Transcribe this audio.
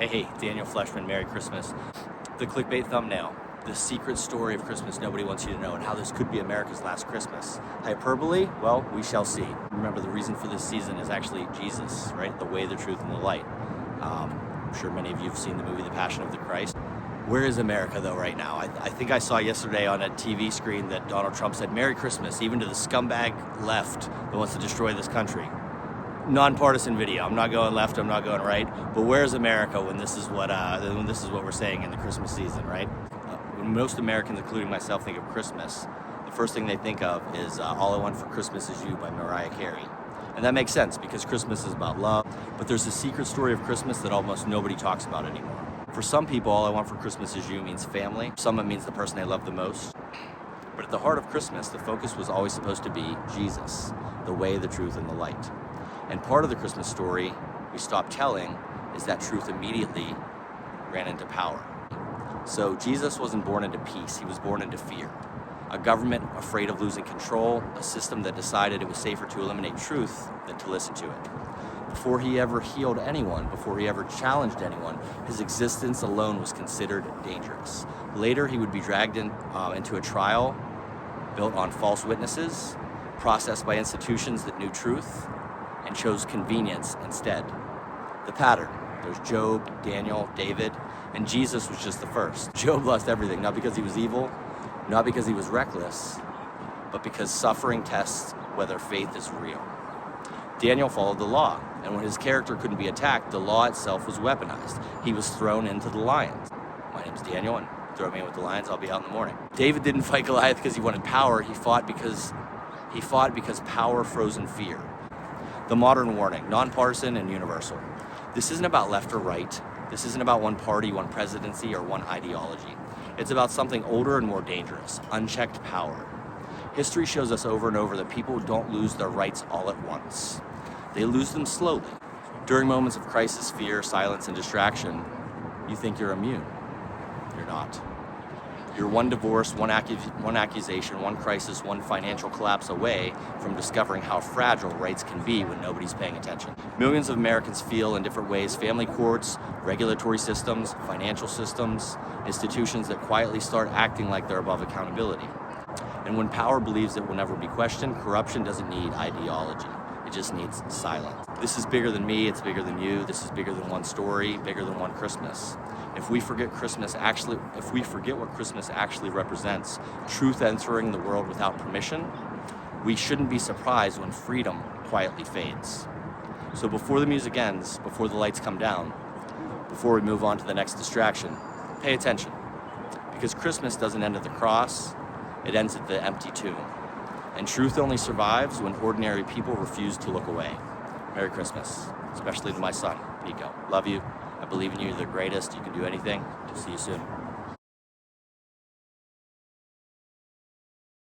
Hey, Daniel Fleshman, Merry Christmas. The clickbait thumbnail, the secret story of Christmas nobody wants you to know, and how this could be America's last Christmas. Hyperbole? Well, we shall see. Remember, the reason for this season is actually Jesus, right? The way, the truth, and the light. I'm sure many of you have seen the movie The Passion of the Christ. Where is America, though, right now? I think I saw yesterday on a TV screen that Donald Trump said, Merry Christmas, even to the scumbag left that wants to destroy this country. Nonpartisan video. I'm not going left, I'm not going right. But where's America when this is what we're saying in the Christmas season, right? When most Americans, including myself, think of Christmas, the first thing they think of is All I Want for Christmas Is You by Mariah Carey. And that makes sense because Christmas is about love, but there's a secret story of Christmas that almost nobody talks about anymore. For some people, All I Want for Christmas Is You means family. Some it means the person they love the most. But at the heart of Christmas, the focus was always supposed to be Jesus, the way, the truth, and the light. And part of the Christmas story we stopped telling is that truth immediately ran into power. So Jesus wasn't born into peace, he was born into fear. A government afraid of losing control, a system that decided it was safer to eliminate truth than to listen to it. Before he ever healed anyone, before he ever challenged anyone, his existence alone was considered dangerous. Later, he would be dragged into a trial built on false witnesses, processed by institutions that knew truth, and chose convenience instead. The pattern. There's Job, Daniel, David, and Jesus was just the first. Job lost everything, not because he was evil, not because he was reckless, but because suffering tests whether faith is real. Daniel followed the law, and when his character couldn't be attacked, the law itself was weaponized. He was thrown into the lions. My name's Daniel, and throw me in with the lions, I'll be out in the morning. David didn't fight Goliath because he wanted power, he fought because power froze in fear. The modern warning, nonpartisan and universal. This isn't about left or right. This isn't about one party, one presidency, or one ideology. It's about something older and more dangerous, unchecked power. History shows us over and over that people don't lose their rights all at once. They lose them slowly. During moments of crisis, fear, silence, and distraction, you think you're immune. You're not. You're one divorce, one accusation, one crisis, one financial collapse away from discovering how fragile rights can be when nobody's paying attention. Millions of Americans feel in different ways family courts, regulatory systems, financial systems, institutions that quietly start acting like they're above accountability. And when power believes it will never be questioned, corruption doesn't need ideology. It just needs silence. This is bigger than me, it's bigger than you. This is bigger than one story, bigger than one Christmas. If we forget what Christmas actually represents, truth entering the world without permission, we shouldn't be surprised when freedom quietly fades. So before the music ends, before the lights come down, before we move on to the next distraction, pay attention. Because Christmas doesn't end at the cross, it ends at the empty tomb. And truth only survives when ordinary people refuse to look away. Merry Christmas, especially to my son, Nico. Love you. I believe in you. You're the greatest. You can do anything. See you soon.